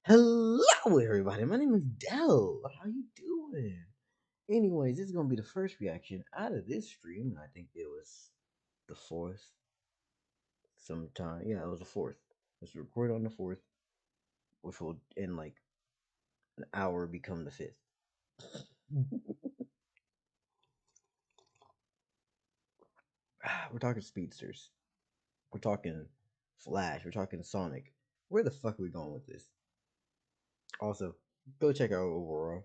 Hello, everybody. My name is Dell. How you doing? Anyways, this is gonna be the first reaction out of this stream. I think it was the fourth. Sometime, yeah, it was the fourth. Let's record on the fourth, which will in like an hour become the fifth. We're talking Speedsters. We're talking Flash. We're talking Sonic. Where the fuck are we going with this? Also, go check out Aurora.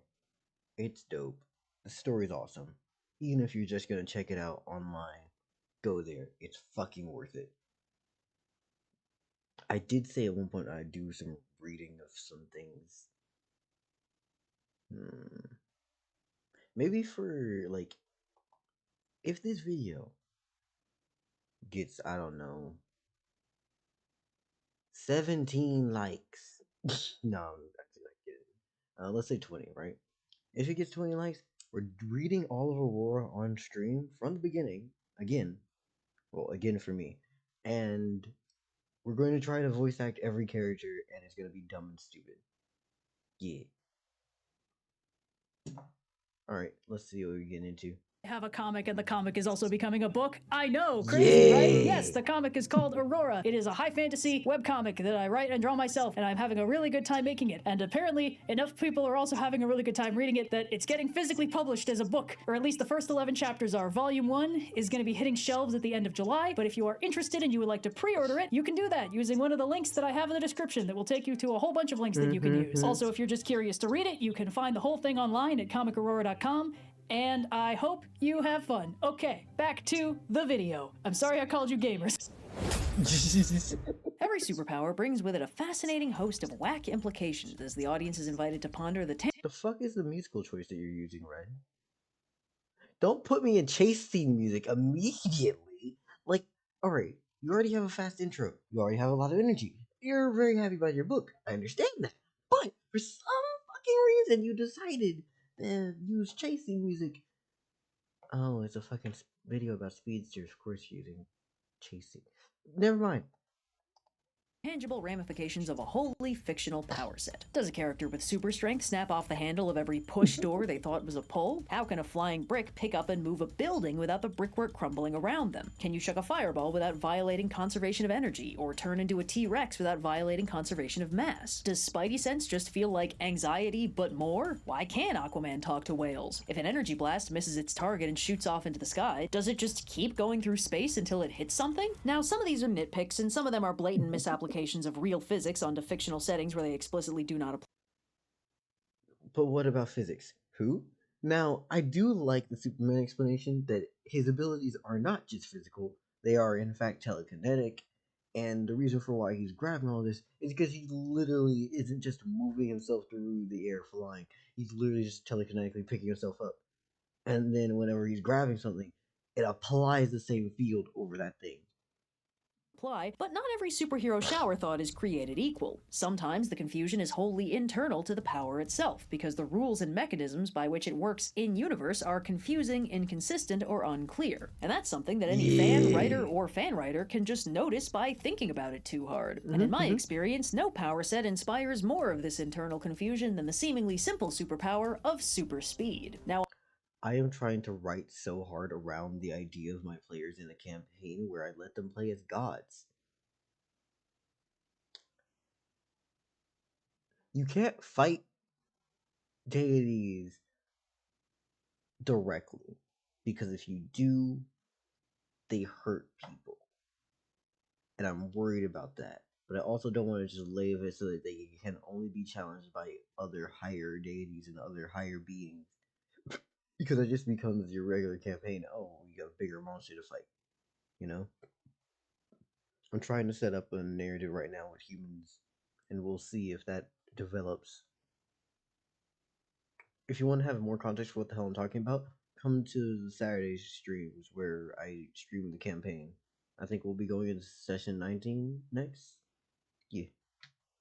It's dope. The story's awesome. Even if you're just gonna check it out online, go there. It's fucking worth it. I did say at one point I'd do some reading of some things. Maybe for like, if this video gets, I don't know, 17 likes. No, I'm actually not kidding. Let's say 20, right? If it gets 20 likes, we're reading all of Aurora on stream from the beginning. Again. Well, again for me. And we're going to try to voice act every character, and it's going to be dumb and stupid. Yeah. Alright, let's see what we get into. Have a comic, and the comic is also becoming a book. I know, crazy, right? Yeah. Yes, the comic is called Aurora. It is a high fantasy webcomic that I write and draw myself, and I'm having a really good time making it. And apparently, enough people are also having a really good time reading it that it's getting physically published as a book, or at least the first 11 chapters are. Volume 1 is going to be hitting shelves at the end of July, but if you are interested and you would like to pre-order it, you can do that using one of the links that I have in the description that will take you to a whole bunch of links that you can use. Also, if you're just curious to read it, you can find the whole thing online at comicaurora.com. And I hope you have fun. Okay, back to the video. I'm sorry I called you gamers. Every superpower brings with it a fascinating host of whack implications as the audience is invited to ponder the The fuck is the musical choice that you're using, Red? Don't put me in chase scene music immediately. Like, alright, you already have a fast intro. You already have a lot of energy. You're very happy about your book. I understand that. But for some fucking reason, you decided to use chase scene music. Oh, it's a fucking video about speedsters. Of course, using chasing. Never mind. tangible ramifications of a wholly fictional power set. Does a character with super strength snap off the handle of every push door they thought was a pull? How can a flying brick pick up and move a building without the brickwork crumbling around them? Can you chuck a fireball without violating conservation of energy, or turn into a T-Rex without violating conservation of mass? Does Spidey sense just feel like anxiety but more? Why can't Aquaman talk to whales? If an energy blast misses its target and shoots off into the sky, does it just keep going through space until it hits something? Now, some of these are nitpicks and some of them are blatant misapplications of real physics onto fictional settings where they explicitly do not apply. But what about physics? Who? Now, I do like the Superman explanation that his abilities are not just physical, they are in fact telekinetic, and the reason for why he's grabbing all this is because he literally isn't just moving himself through the air flying, he's literally just telekinetically picking himself up. And then whenever he's grabbing something, it applies the same field over that thing. But not every superhero shower thought is created equal. Sometimes the confusion is wholly internal to the power itself, because the rules and mechanisms by which it works in-universe are confusing, inconsistent, or unclear. And that's something that any fan writer or fan writer can just notice by thinking about it too hard. And in my experience, no power set inspires more of this internal confusion than the seemingly simple superpower of super speed. Now, I am trying to write so hard around the idea of my players in a campaign where I let them play as gods. You can't fight deities directly, because if you do, they hurt people. And I'm worried about that. But I also don't want to just leave it so that they can only be challenged by other higher deities and other higher beings. Because it just becomes your regular campaign. Oh, you got a bigger monster to fight. You know? I'm trying to set up a narrative right now with humans, and we'll see if that develops. If you want to have more context for what the hell I'm talking about, come to the Saturday streams where I stream the campaign. I think we'll be going into session 19 next. Yeah.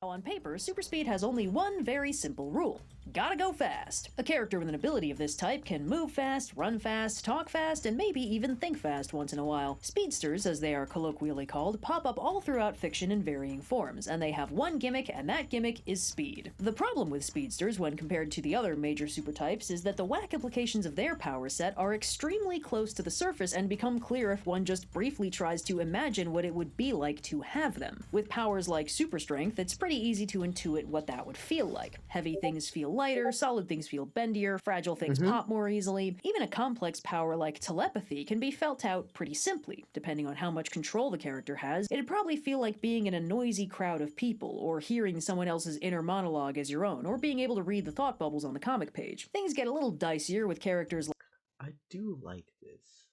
On paper, super speed has only one very simple rule. Gotta go fast. A character with an ability of this type can move fast, run fast, talk fast, and maybe even think fast once in a while. Speedsters, as they are colloquially called, pop up all throughout fiction in varying forms, and they have one gimmick, and that gimmick is speed. The problem with speedsters, when compared to the other major super types, is that the whack implications of their power set are extremely close to the surface and become clear if one just briefly tries to imagine what it would be like to have them. With powers like super strength, it's pretty easy to intuit what that would feel like. Heavy things feel lighter, solid things feel bendier, fragile things pop more easily. Even a complex power like telepathy can be felt out pretty simply. Depending on how much control the character has, it'd probably feel like being in a noisy crowd of people, or hearing someone else's inner monologue as your own, or being able to read the thought bubbles on the comic page. Things get a little dicier with characters like... I do like this.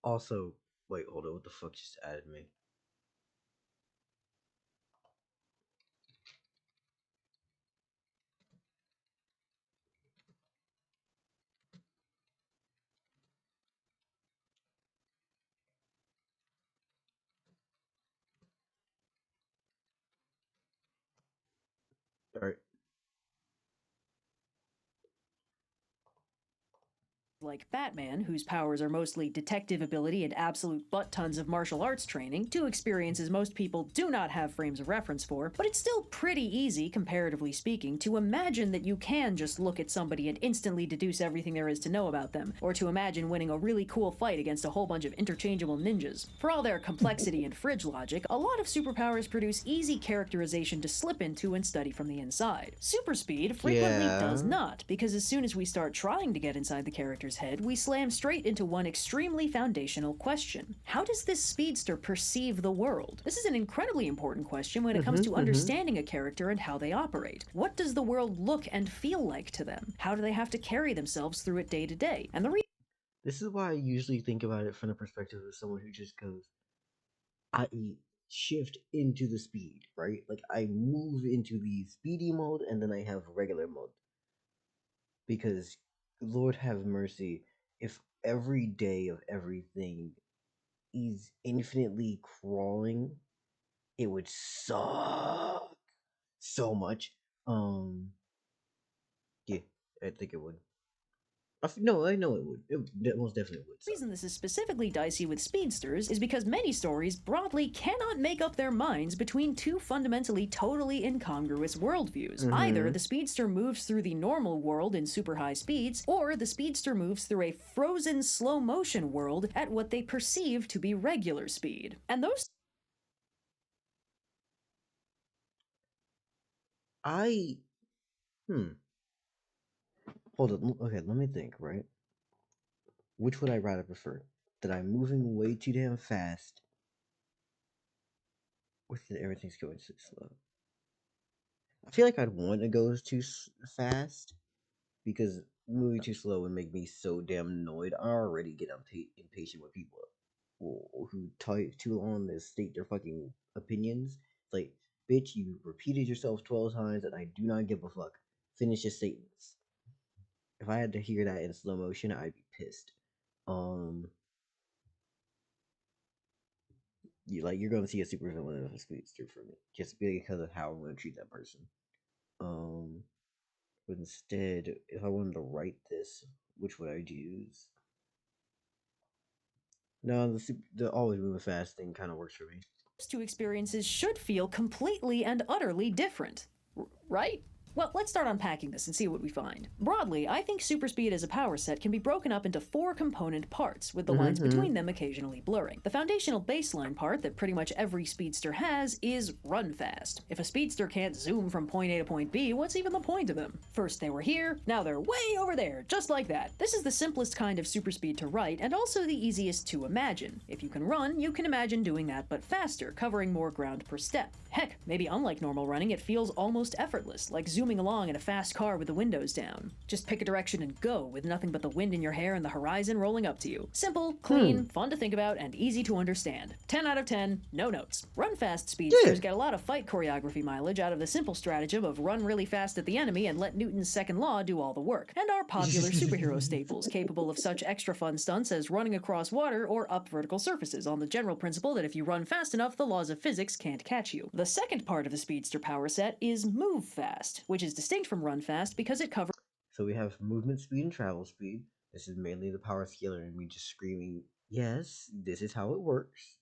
Also, wait, hold on, what the fuck just added me? Alright. Like Batman, whose powers are mostly detective ability and absolute butt tons of martial arts training, two experiences most people do not have frames of reference for, but it's still pretty easy, comparatively speaking, to imagine that you can just look at somebody and instantly deduce everything there is to know about them, or to imagine winning a really cool fight against a whole bunch of interchangeable ninjas. For all their complexity and fridge logic, a lot of superpowers produce easy characterization to slip into and study from the inside. Super speed frequently does not, because as soon as we start trying to get inside the character's head, we slam straight into one extremely foundational question. How does this speedster perceive the world? This is an incredibly important question when it comes to understanding a character and how they operate. What does the world look and feel like to them? How do they have to carry themselves through it day to day? And this is why I usually think about it from the perspective of someone who just goes, I shift into the speed, right? Like I move into the speedy mode and then I have regular mode. Because Lord have mercy, if every day of everything is infinitely crawling, it would suck so much. Yeah, I think it would. No, I know it would. It most definitely would. The reason this is specifically dicey with speedsters is because many stories broadly cannot make up their minds between two fundamentally totally incongruous worldviews. Either the speedster moves through the normal world in super high speeds, or the speedster moves through a frozen slow motion world at what they perceive to be regular speed. And those... Hold on. Okay, let me think, right? Which would I rather prefer? That I'm moving way too damn fast, or that everything's going too slow? I feel like I'd want to go too fast, because moving too slow would make me so damn annoyed. I already get impatient with people who type too long to state their fucking opinions. It's like, bitch, you repeated yourself 12 times and I do not give a fuck. Finish your statements. If I had to hear that in slow motion, I'd be pissed. You're gonna see a super villain of a speedster for me, just because of how I'm gonna treat that person. But instead, if I wanted to write this, which would I use? No, the always moving fast thing kind of works for me. Those two experiences should feel completely and utterly different, right? Well, let's start unpacking this and see what we find. Broadly, I think super speed as a power set can be broken up into 4 component parts, with the lines between them occasionally blurring. The foundational baseline part that pretty much every speedster has is run fast. If a speedster can't zoom from point A to point B, what's even the point of them? First they were here, now they're way over there, just like that. This is the simplest kind of super speed to write, and also the easiest to imagine. If you can run, you can imagine doing that but faster, covering more ground per step. Heck, maybe unlike normal running, it feels almost effortless, like zooming along in a fast car with the windows down. Just pick a direction and go, with nothing but the wind in your hair and the horizon rolling up to you. Simple, clean, fun to think about, and easy to understand. 10 out of 10, no notes. Run fast speedsters get a lot of fight choreography mileage out of the simple stratagem of run really fast at the enemy and let Newton's second law do all the work, and are popular superhero staples capable of such extra fun stunts as running across water or up vertical surfaces, on the general principle that if you run fast enough, the laws of physics can't catch you. The second part of the speedster power set is move fast, which is distinct from run fast because it covers. So we have movement speed and travel speed. This is mainly the power scalar and me just screaming, yes, this is how it works.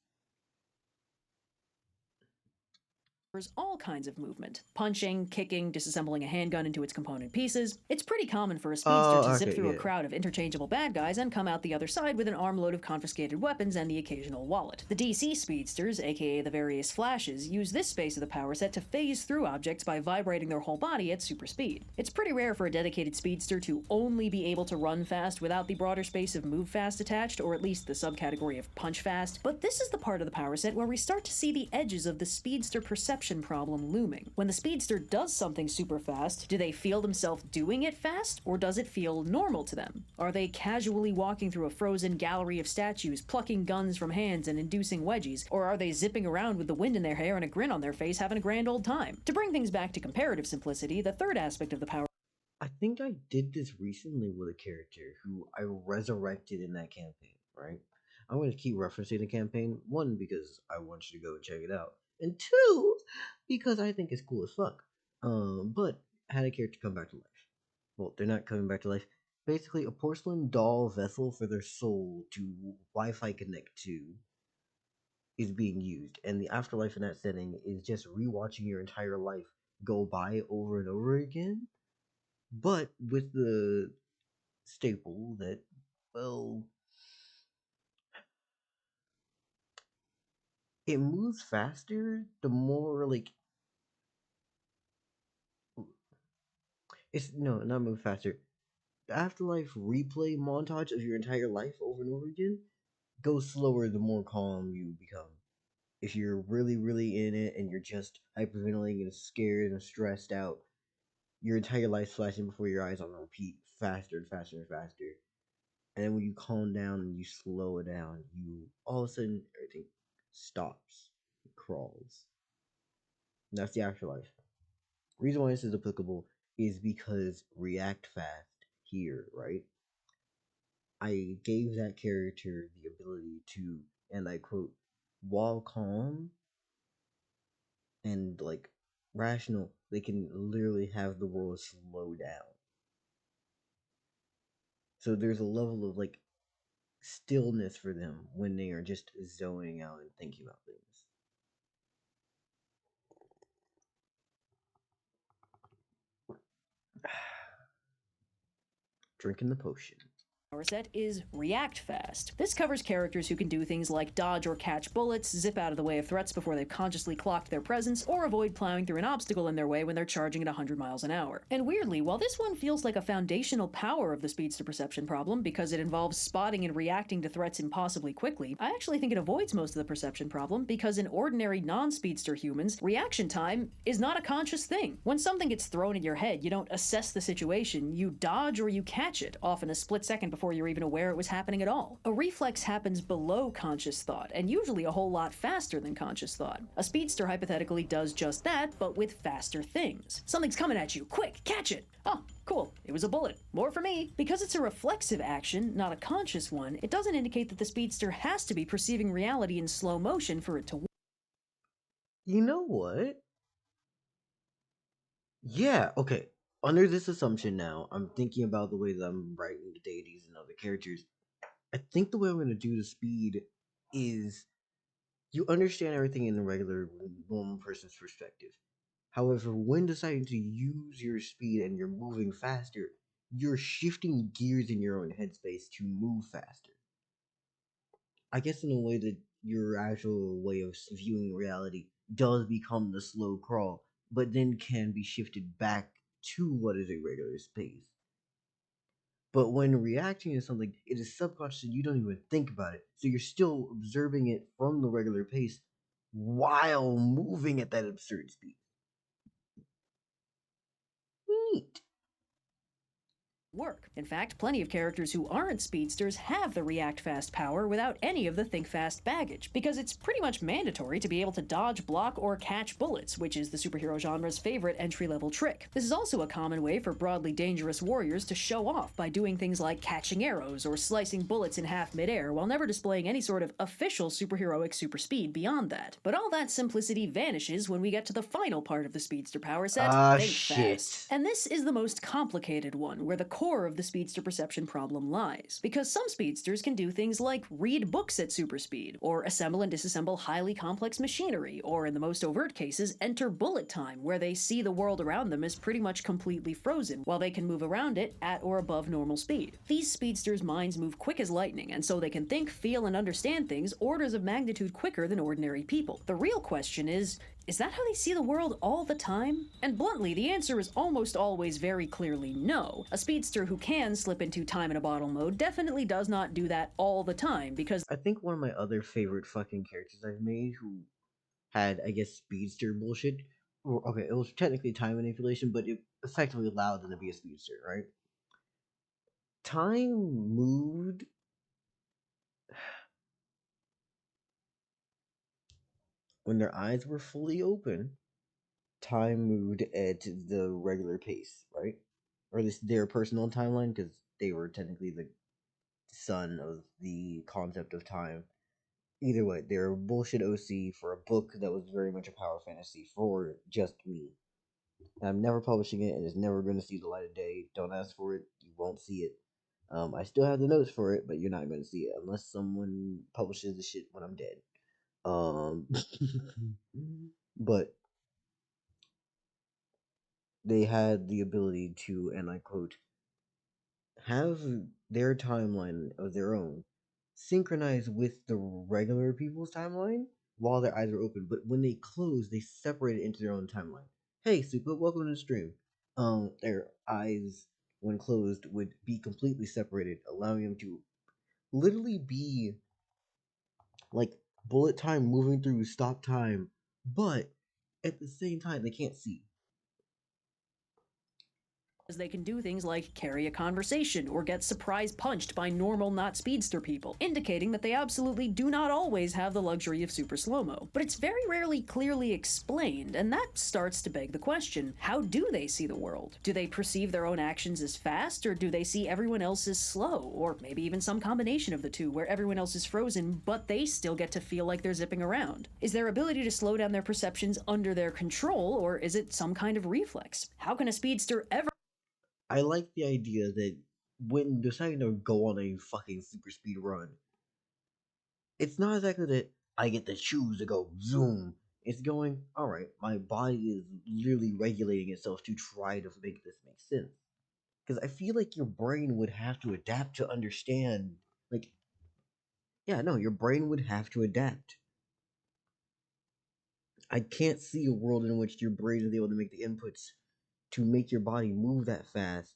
All kinds of movement. Punching, kicking, disassembling a handgun into its component pieces. It's pretty common for a speedster to zip through a crowd of interchangeable bad guys and come out the other side with an armload of confiscated weapons and the occasional wallet. The DC speedsters, aka the various Flashes, use this space of the power set to phase through objects by vibrating their whole body at super speed. It's pretty rare for a dedicated speedster to only be able to run fast without the broader space of move fast attached, or at least the subcategory of punch fast, but this is the part of the power set where we start to see the edges of the speedster perception problem looming. When the speedster does something super fast, do they feel themselves doing it fast, or does it feel normal to them? Are they casually walking through a frozen gallery of statues, plucking guns from hands and inducing wedgies, or are they zipping around with the wind in their hair and a grin on their face having a grand old time? To bring things back to comparative simplicity, the third aspect of the power. I think I did this recently with a character who I resurrected in that campaign, right? I'm going to keep referencing the campaign, one, because I want you to go and check it out, and two, because I think it's cool as fuck. But had a character come back to life. Well, they're not coming back to life. Basically, a porcelain doll vessel for their soul to Wi-Fi connect to is being used, and the afterlife in that setting is just rewatching your entire life go by over and over again, but with the staple that, well, it moves faster the more, like, it's no, not move faster. The afterlife replay montage of your entire life over and over again goes slower the more calm you become. If you're really, really in it and you're just hyperventilating and scared and stressed out, your entire life's flashing before your eyes on repeat, faster and faster and faster. And then when you calm down and you slow it down, you all of a sudden everything stops, it crawls. And that's the afterlife. Reason why this is applicable is because react fast here, right? I gave that character the ability to, and I quote, while calm and like rational, they can literally have the world slow down. So there's a level of like stillness for them when they are just zoning out and thinking about things. Drinking the potion. Power set is React Fast. This covers characters who can do things like dodge or catch bullets, zip out of the way of threats before they've consciously clocked their presence, or avoid plowing through an obstacle in their way when they're charging at 100 miles an hour. And weirdly, while this one feels like a foundational power of the speedster perception problem because it involves spotting and reacting to threats impossibly quickly, I actually think it avoids most of the perception problem because in ordinary non-speedster humans, reaction time is not a conscious thing. When something gets thrown at your head, you don't assess the situation, you dodge or you catch it, often a split second before you're even aware it was happening at all. A reflex happens below conscious thought, and usually a whole lot faster than conscious thought. A speedster hypothetically does just that, but with faster things. Something's coming at you, quick, catch it! Oh, cool, it was a bullet. More for me. Because it's a reflexive action, not a conscious one, it doesn't indicate that the speedster has to be perceiving reality in slow motion for it to work. You know what? Yeah, okay. Under this assumption now, I'm thinking about the way that I'm writing the deities and other characters. I think the way I'm going to do the speed is you understand everything in the regular, normal person's perspective. However, when deciding to use your speed and you're moving faster, you're shifting gears in your own headspace to move faster. I guess in a way that your actual way of viewing reality does become the slow crawl, but then can be shifted back to what is a regular pace. But when reacting to something, it is subconscious and you don't even think about it. So you're still observing it from the regular pace while moving at that absurd speed. Neat. Work. In fact, plenty of characters who aren't speedsters have the react fast power without any of the think fast baggage, because it's pretty much mandatory to be able to dodge, block, or catch bullets, which is the superhero genre's favorite entry-level trick. This is also a common way for broadly dangerous warriors to show off by doing things like catching arrows or slicing bullets in half midair while never displaying any sort of official superheroic super speed beyond that. But all that simplicity vanishes when we get to the final part of the speedster power set, think fast. And this is the most complicated one, where the core of the speedster perception problem lies. Because some speedsters can do things like read books at super speed, or assemble and disassemble highly complex machinery, or in the most overt cases, enter bullet time, where they see the world around them as pretty much completely frozen, while they can move around it at or above normal speed. These speedsters' minds move quick as lightning, and so they can think, feel, and understand things orders of magnitude quicker than ordinary people. The real question is that how they see the world all the time? And bluntly, the answer is almost always very clearly no. A speedster who can slip into time in a bottle mode definitely does not do that all the time, because I think one of my other favorite fucking characters I've made who had, I guess, speedster bullshit, or okay, it was technically time manipulation, but it effectively allowed them to be a speedster, right? Time moved when their eyes were fully open. Time moved at the regular pace, right? Or at least their personal timeline, because they were technically the son of the concept of time. Either way, they're a bullshit OC for a book that was very much a power fantasy for just me. And I'm never publishing it, and it's never going to see the light of day. Don't ask for it; you won't see it. I still have the notes for it, but you're not going to see it unless someone publishes the shit when I'm dead. But they had the ability to, and I quote, have their timeline of their own synchronize with the regular people's timeline while their eyes are open, but when they close, they separate it into their own timeline. Hey, Super, welcome to the stream. Their eyes, when closed, would be completely separated, allowing them to literally be like bullet time moving through stop time, but at the same time, they can't see. they can do things like carry a conversation or get surprise punched by normal not speedster people, indicating that they absolutely do not always have the luxury of super slow-mo. But it's very rarely clearly explained, and that starts to beg the question, how do they see the world? Do they perceive their own actions as fast, or do they see everyone else as slow? Or maybe even some combination of the two, where everyone else is frozen, but they still get to feel like they're zipping around. Is their ability to slow down their perceptions under their control, or is it some kind of reflex? How can a speedster ever... I like the idea that when deciding to go on a fucking super speed run, it's not exactly that I get to choose to go zoom. It's going, alright, my body is literally regulating itself to try to make this make sense. Because I feel like your brain would have to adapt to understand, like, yeah, no, your brain would have to adapt. I can't see a world in which your brain is able to make the inputs to make your body move that fast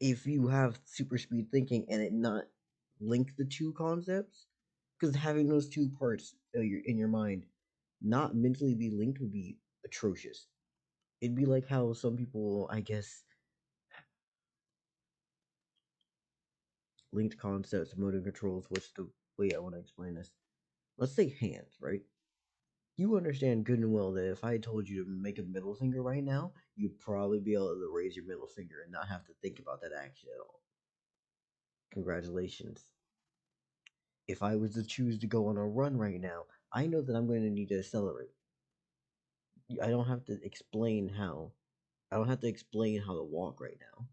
if you have super speed thinking and it not link the two concepts. Because having those two parts in your mind not mentally be linked would be atrocious. It'd be like how some people, I guess, linked concepts, motor controls. What's the way I want to explain this? Let's say hands, right? You understand good and well that if I told you to make a middle finger right now, you'd probably be able to raise your middle finger and not have to think about that action at all. Congratulations. If I was to choose to go on a run right now, I know that I'm going to need to accelerate. I don't have to explain how. I don't have to explain how to walk right now.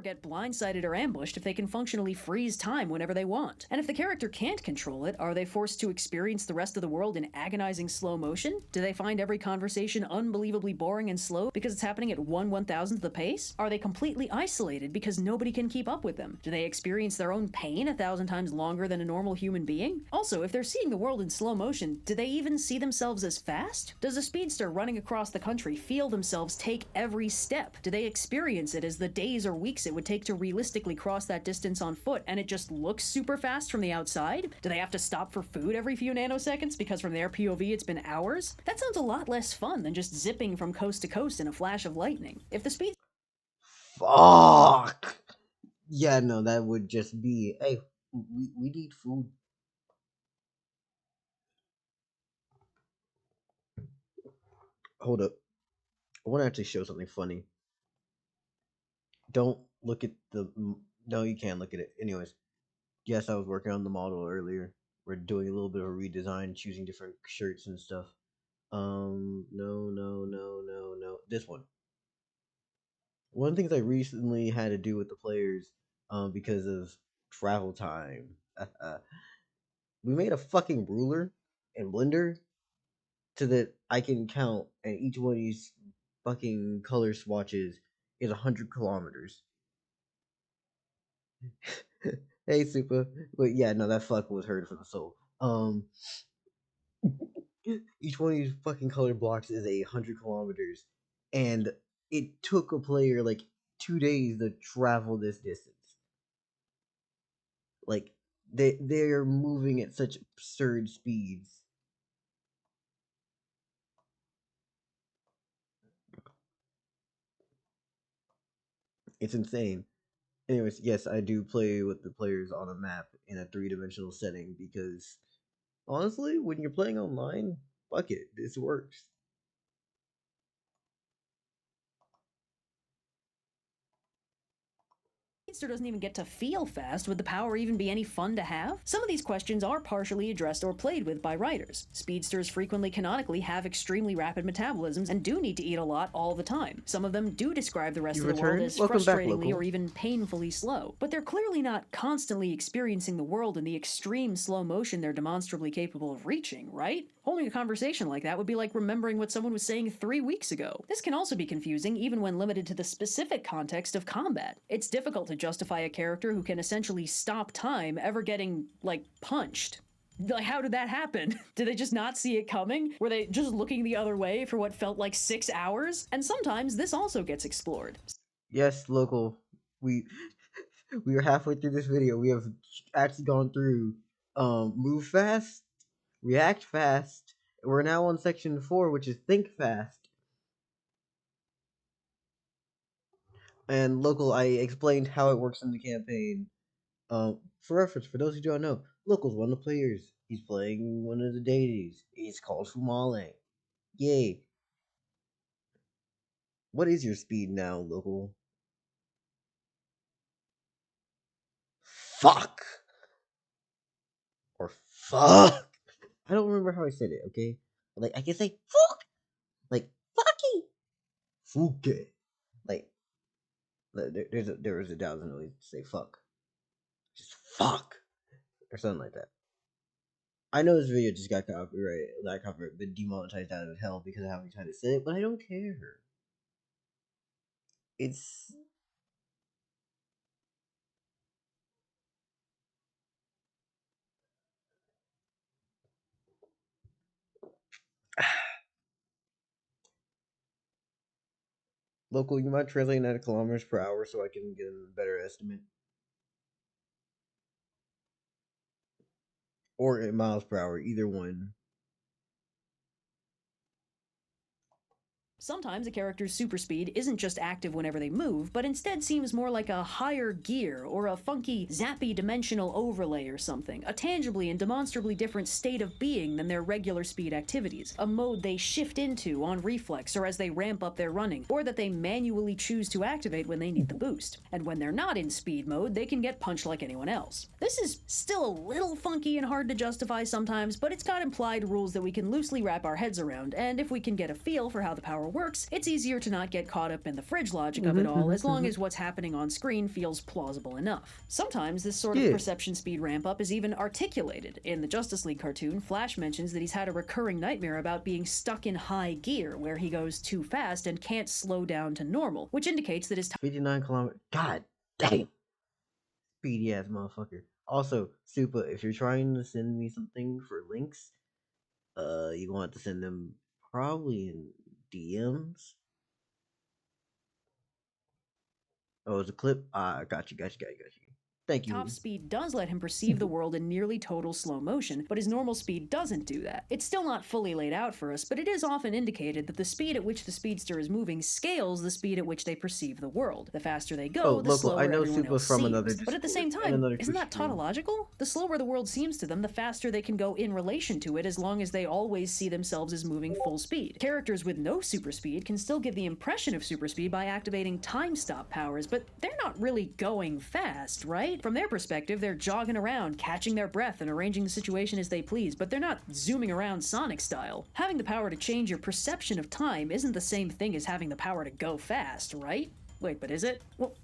Get blindsided or ambushed if they can functionally freeze time whenever they want. And if the character can't control it, are they forced to experience the rest of the world in agonizing slow motion? Do they find every conversation unbelievably boring and slow because it's happening at 1/1000th the pace? Are they completely isolated because nobody can keep up with them? Do they experience their own pain 1,000 times longer than a normal human being? Also, if they're seeing the world in slow motion, do they even see themselves as fast? Does a speedster running across the country feel themselves take every step? Do they experience it as the days or weeks weeks it would take to realistically cross that distance on foot, and it just looks super fast from the outside? Do they have to stop for food every few nanoseconds because from their POV it's been hours? That sounds a lot less fun than just zipping from coast to coast in a flash of lightning. If the speed... Fuck! Yeah, no, that would just be, hey, we need food. Hold up. I want to actually show something funny. Don't look at the... No, you can't look at it. Anyways, yes, I was working on the model earlier. We're doing a little bit of a redesign, choosing different shirts and stuff. No. This one. One of the things I recently had to do with the players, because of travel time. We made a fucking ruler in Blender so that I can count, and each one of these fucking color swatches is 100 kilometers. Hey, Super. But yeah, no, that fuck was hurt for the soul. Each one of these fucking color blocks is 100 kilometers, and it took a player like 2 days to travel this distance. Like they're moving at such absurd speeds. It's insane. Anyways, yes, I do play with the players on a map in a 3-dimensional setting because honestly, when you're playing online, fuck it, this works. Speedster doesn't even get to feel fast. Would the power even be any fun to have? Some of these questions are partially addressed or played with by writers. Speedsters frequently canonically have extremely rapid metabolisms and do need to eat a lot all the time. Some of them do describe the rest of the world as frustratingly or even painfully slow, but they're clearly not constantly experiencing the world in the extreme slow motion they're demonstrably capable of reaching, right? Holding a conversation like that would be like remembering what someone was saying 3 weeks ago. This can also be confusing even when limited to the specific context of combat. It's difficult to justify a character who can essentially stop time ever getting, like, punched. Like, how did that happen? Did they just not see it coming? Were they just looking the other way for what felt like 6 hours? And sometimes this also gets explored. Yes, local. We are halfway through this video. We have actually gone through move fast, react fast. We're now on section 4, which is think fast. And local, I explained how it works in the campaign. For reference, for those who don't know, local's one of the players. He's playing one of the deities. He's called Fumale. Yay. What is your speed now, local? Fuck. Or fuck. I don't remember how I said it, okay? Like, I can say fuck. Like, fucky. Fuke. Like, there was a thousand ways to say fuck. Just fuck. Or something like that. I know this video just got been demonetized out of hell because of how many times I said it, but I don't care. It's local. You might translate that to kilometers per hour so I can get a better estimate, or in miles per hour, either one. Sometimes a character's super speed isn't just active whenever they move, but instead seems more like a higher gear or a funky, zappy dimensional overlay or something, a tangibly and demonstrably different state of being than their regular speed activities, a mode they shift into on reflex or as they ramp up their running, or that they manually choose to activate when they need the boost. And when they're not in speed mode, they can get punched like anyone else. This is still a little funky and hard to justify sometimes, but it's got implied rules that we can loosely wrap our heads around, and if we can get a feel for how the power works, it's easier to not get caught up in the fridge logic of it all, as long as what's happening on screen feels plausible enough. Sometimes this sort of perception speed ramp up is even articulated. In the Justice League cartoon, Flash mentions that he's had a recurring nightmare about being stuck in high gear, where he goes too fast and can't slow down to normal, which indicates that his 59 kilometers. God damn. Speedy ass motherfucker. Also, Super, if you're trying to send me something for links, you want to send them probably in DMs. Oh, it's a clip? Ah, got you. Thank you. Top speed does let him perceive the world in nearly total slow motion, but his normal speed doesn't do that. It's still not fully laid out for us, but it is often indicated that the speed at which the speedster is moving scales the speed at which they perceive the world. The faster they go, the slower everyone else seems. But at the same time, isn't that tautological? The slower the world seems to them, the faster they can go in relation to it, as long as they always see themselves as moving full speed. Characters with no super speed can still give the impression of super speed by activating time stop powers, but they're not really going fast, right? From their perspective, they're jogging around, catching their breath, and arranging the situation as they please, but they're not zooming around Sonic style. Having the power to change your perception of time isn't the same thing as having the power to go fast, right? Wait, but is it? Well,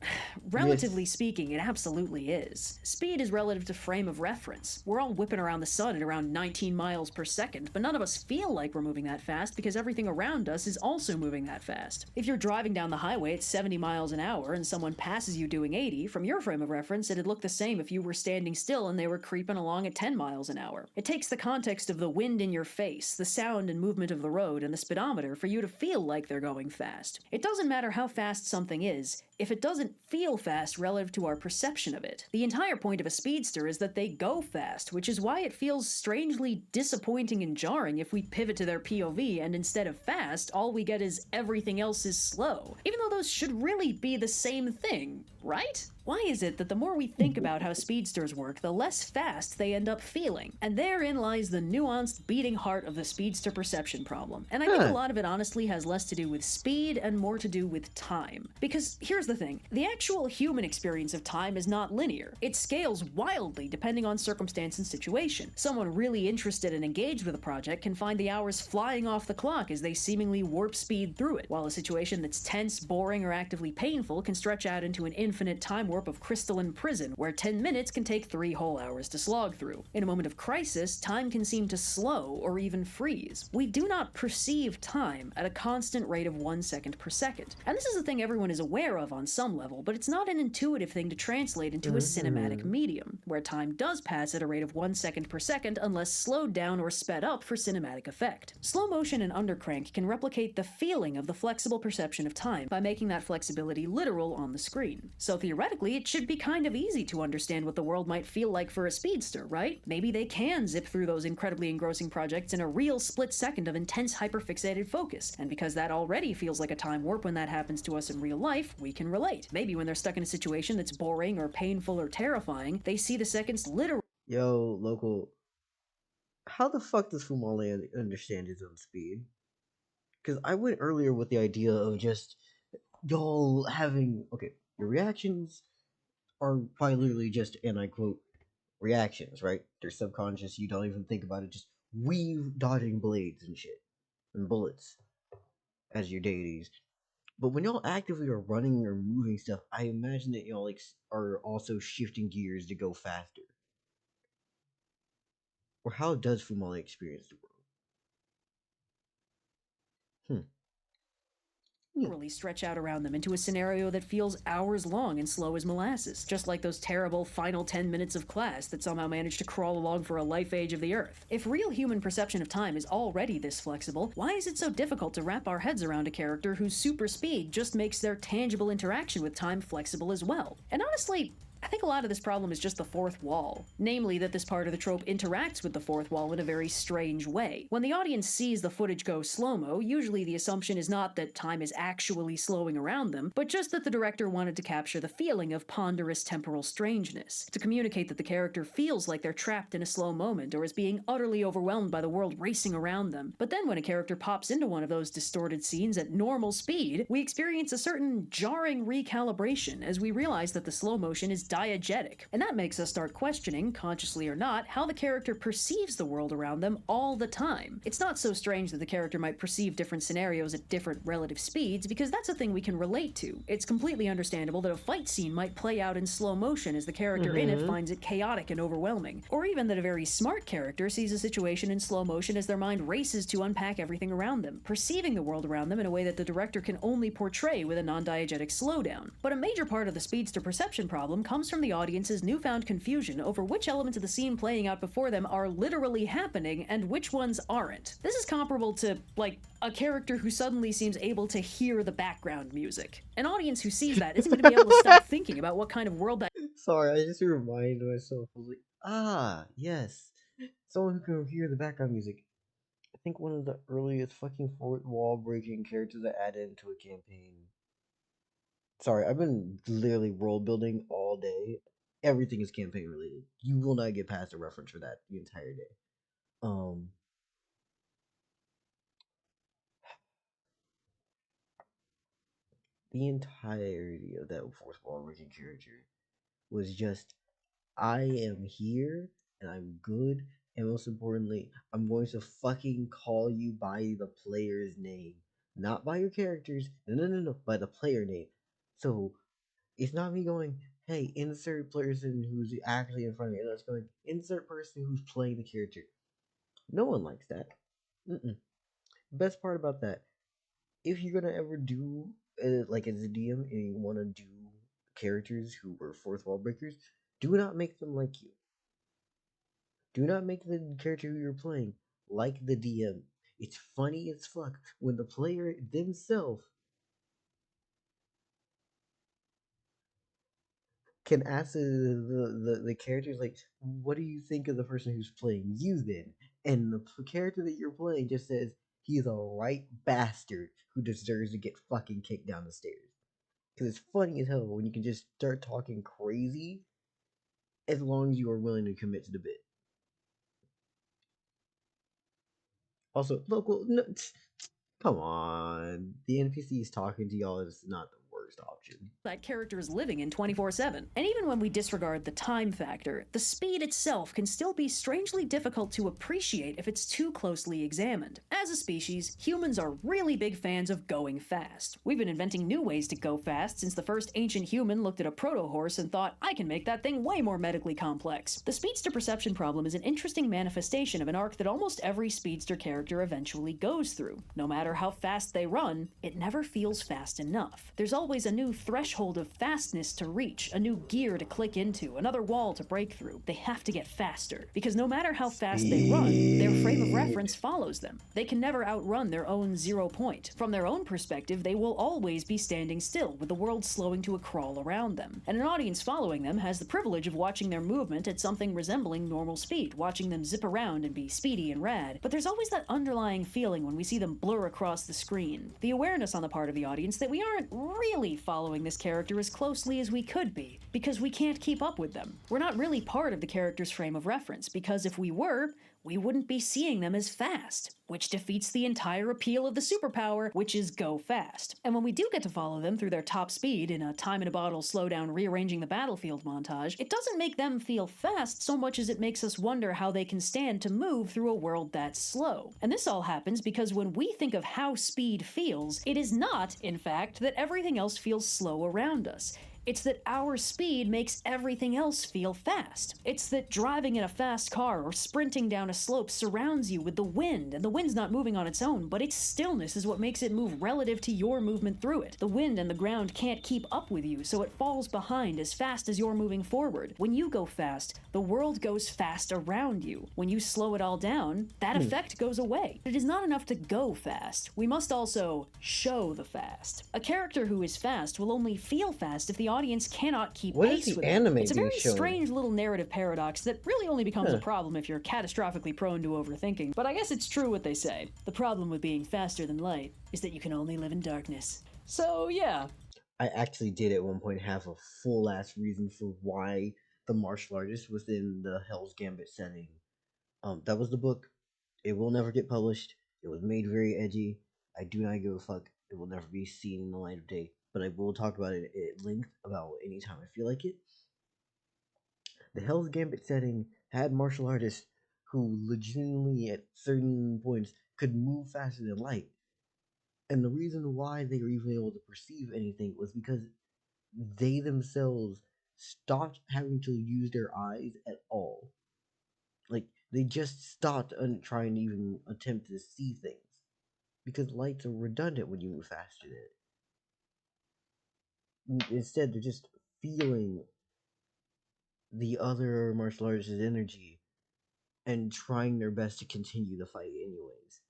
relatively speaking, it absolutely is. Speed is relative to frame of reference. We're all whipping around the sun at around 19 miles per second, but none of us feel like we're moving that fast because everything around us is also moving that fast. If you're driving down the highway at 70 miles an hour and someone passes you doing 80, from your frame of reference, it'd look the same if you were standing still and they were creeping along at 10 miles an hour. It takes the context of the wind in your face, the sound and movement of the road, and the speedometer for you to feel like they're going fast. It doesn't matter how fast something is, if it doesn't feel fast relative to our perception of it. The entire point of a speedster is that they go fast, which is why it feels strangely disappointing and jarring if we pivot to their POV and instead of fast, all we get is everything else is slow. Even though those should really be the same thing, right? Why is it that the more we think about how speedsters work, the less fast they end up feeling? And therein lies the nuanced, beating heart of the speedster perception problem. And I think a lot of it honestly has less to do with speed and more to do with time. Because here's the thing, the actual human experience of time is not linear. It scales wildly depending on circumstance and situation. Someone really interested and engaged with a project can find the hours flying off the clock as they seemingly warp speed through it, while a situation that's tense, boring, or actively painful can stretch out into an infinite time warp of crystalline prison, where 10 minutes can take 3 whole hours to slog through. In a moment of crisis, time can seem to slow or even freeze. We do not perceive time at a constant rate of 1 second per second. And this is a thing everyone is aware of on some level, but it's not an intuitive thing to translate into a cinematic medium, where time does pass at a rate of 1 second per second unless slowed down or sped up for cinematic effect. Slow motion and undercrank can replicate the feeling of the flexible perception of time by making that flexibility literal on the screen. So theoretically, it should be kind of easy to understand what the world might feel like for a speedster, right? Maybe they can zip through those incredibly engrossing projects in a real split second of intense hyperfixated focus, and because that already feels like a time warp when that happens to us in real life, we can relate. Maybe when they're stuck in a situation that's boring or painful or terrifying, they see the seconds literally. Yo, local, how the fuck does Fumale understand his own speed? Because I went earlier with the idea of just y'all having, okay, your reactions are quite literally just, and I quote, reactions, right? They're subconscious, you don't even think about it, just weave dodging blades and shit, and bullets as your deities. But when y'all actively are running or moving stuff, I imagine that y'all like are also shifting gears to go faster. Or how does Fumale experience the world? Literally stretch out around them into a scenario that feels hours long and slow as molasses, just like those terrible final 10 minutes of class that somehow managed to crawl along for a life age of the Earth. If real human perception of time is already this flexible, why is it so difficult to wrap our heads around a character whose super speed just makes their tangible interaction with time flexible as well? And honestly, I think a lot of this problem is just the fourth wall. Namely, that this part of the trope interacts with the fourth wall in a very strange way. When the audience sees the footage go slow-mo, usually the assumption is not that time is actually slowing around them, but just that the director wanted to capture the feeling of ponderous temporal strangeness, to communicate that the character feels like they're trapped in a slow moment or is being utterly overwhelmed by the world racing around them. But then when a character pops into one of those distorted scenes at normal speed, we experience a certain jarring recalibration as we realize that the slow motion is diegetic, and that makes us start questioning, consciously or not, how the character perceives the world around them all the time. It's not so strange that the character might perceive different scenarios at different relative speeds, because that's a thing we can relate to. It's completely understandable that a fight scene might play out in slow motion as the character in it finds it chaotic and overwhelming, or even that a very smart character sees a situation in slow motion as their mind races to unpack everything around them, perceiving the world around them in a way that the director can only portray with a non-diegetic slowdown. But a major part of the speedster perception problem comes comes from the audience's newfound confusion over which elements of the scene playing out before them are literally happening and which ones aren't. This is comparable to, like, a character who suddenly seems able to hear the background music. An audience who sees that isn't going to be able to stop thinking about what kind of world that. Sorry, I just reminded myself. I was like, ah, yes, someone who can hear the background music. I think one of the earliest fucking fourth wall breaking characters I added into a campaign. Sorry, I've been literally world building all day. Everything is campaign related. You will not get past a reference for that the entire day. The entirety of that fourth wall breaking character was just, I am here and I'm good, and most importantly, I'm going to fucking call you by the player's name, not by your characters. No, by the player name. So it's not me going, hey, insert person who's actually in front of me, and it's going, insert person who's playing the character. No one likes that. Mm-mm. Best part about that, if you're gonna ever do like as a DM and you want to do characters who were fourth wall breakers, do not make them like you. Do not make the character who you're playing like the DM. It's funny as fuck when the player themselves can ask the characters like, what do you think of the person who's playing you then? And the character that you're playing just says, he's a right bastard who deserves to get fucking kicked down the stairs. Because it's funny as hell when you can just start talking crazy as long as you are willing to commit to the bit. Also, local, no, come on. The NPCs talking to y'all is not the worst option. That character is living in 24/7. And even when we disregard the time factor, the speed itself can still be strangely difficult to appreciate if it's too closely examined. As a species, humans are really big fans of going fast. We've been inventing new ways to go fast since the first ancient human looked at a proto-horse and thought, I can make that thing way more medically complex. The speedster perception problem is an interesting manifestation of an arc that almost every speedster character eventually goes through. No matter how fast they run, it never feels fast enough. There's always a new threshold of fastness to reach, a new gear to click into, another wall to break through. They have to get faster, because no matter how fast they run, their frame of reference follows them. They can never outrun their own 0 point. From their own perspective, they will always be standing still, with the world slowing to a crawl around them. And an audience following them has the privilege of watching their movement at something resembling normal speed, watching them zip around and be speedy and rad. But there's always that underlying feeling when we see them blur across the screen. The awareness on the part of the audience that we aren't really following this character as closely as we could be, because we can't keep up with them. We're not really part of the character's frame of reference, because if we were, we wouldn't be seeing them as fast, which defeats the entire appeal of the superpower, which is go fast. And when we do get to follow them through their top speed in a time-in-a-bottle slowdown rearranging the battlefield montage, it doesn't make them feel fast so much as it makes us wonder how they can stand to move through a world that slow. And this all happens because when we think of how speed feels, it is not, in fact, that everything else feels slow around us. It's that our speed makes everything else feel fast. It's that driving in a fast car or sprinting down a slope surrounds you with the wind, and the wind's not moving on its own, but its stillness is what makes it move relative to your movement through it. The wind and the ground can't keep up with you, so it falls behind as fast as you're moving forward. When you go fast, the world goes fast around you. When you slow it all down, that effect goes away. It is not enough to go fast. We must also show the fast. A character who is fast will only feel fast if the audience cannot keep pace with it. It's a very strange little narrative paradox that really only becomes a problem if you're catastrophically prone to overthinking. But I guess it's true what they say. The problem with being faster than light is that you can only live in darkness. So yeah. I actually did at one point have a full ass reason for why the martial artist was in the Hell's Gambit setting. That was the book. It will never get published. It was made very edgy. I do not give a fuck. It will never be seen in the light of day. But I will talk about it at length about anytime I feel like it. The Hell's Gambit setting had martial artists who legitimately at certain points could move faster than light. And the reason why they were even able to perceive anything was because they themselves stopped having to use their eyes at all. Like, they just stopped trying to even attempt to see things. Because lights are redundant when you move faster than it. Instead, they're just feeling the other martial artist's energy and trying their best to continue the fight anyways.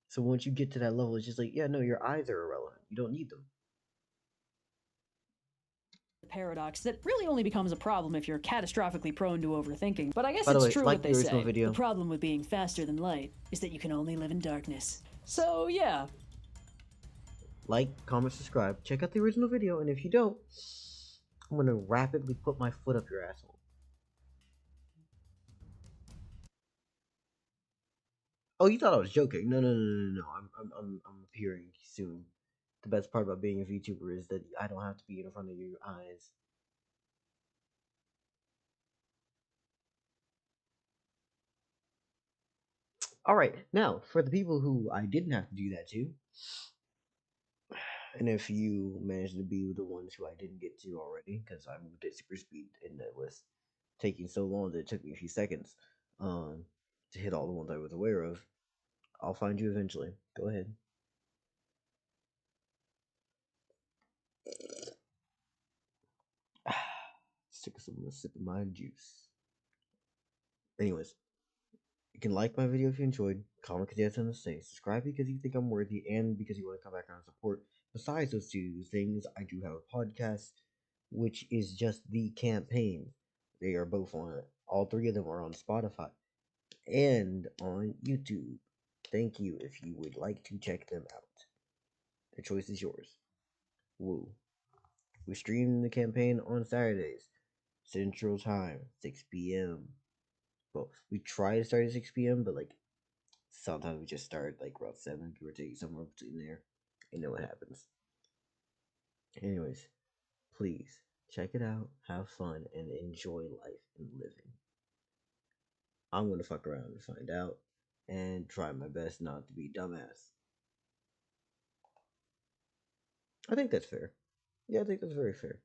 So once you get to that level, it's just like, yeah, no, your eyes are irrelevant. You don't need them. Paradox that really only becomes a problem if you're catastrophically prone to overthinking. But I guess By the it's way, true like what the they original say. video. The problem with being faster than light is that you can only live in darkness. So yeah. Like, comment, subscribe, check out the original video, and if you don't, I'm gonna rapidly put my foot up your asshole. Oh, you thought I was joking? No, no, no, no, no. I'm appearing soon. The best part about being a VTuber is that I don't have to be in front of your eyes. Alright, now, for the people who I didn't have to do that to, and if you managed to be the ones who I didn't get to already, because I moved at super speed and it was taking so long that it took me a few seconds to hit all the ones I was aware of, I'll find you eventually. Go ahead. Let's take a sip of my juice. Anyways, you can like my video if you enjoyed, comment because you have something to say, subscribe because you think I'm worthy, and because you want to come back and support. Besides those two things, I do have a podcast, which is just the campaign. They are both on, all three of them are on Spotify and on YouTube. Thank you if you would like to check them out. The choice is yours. Woo. We stream the campaign on Saturdays, Central Time, 6 p.m. Well, we try to start at 6 p.m., but like sometimes we just start like around 7, give or take, somewhere between there. You know what happens. Anyways, please check it out, have fun, and enjoy life and living. I'm gonna fuck around and find out, and try my best not to be dumbass. I think that's fair. Yeah, I think that's very fair.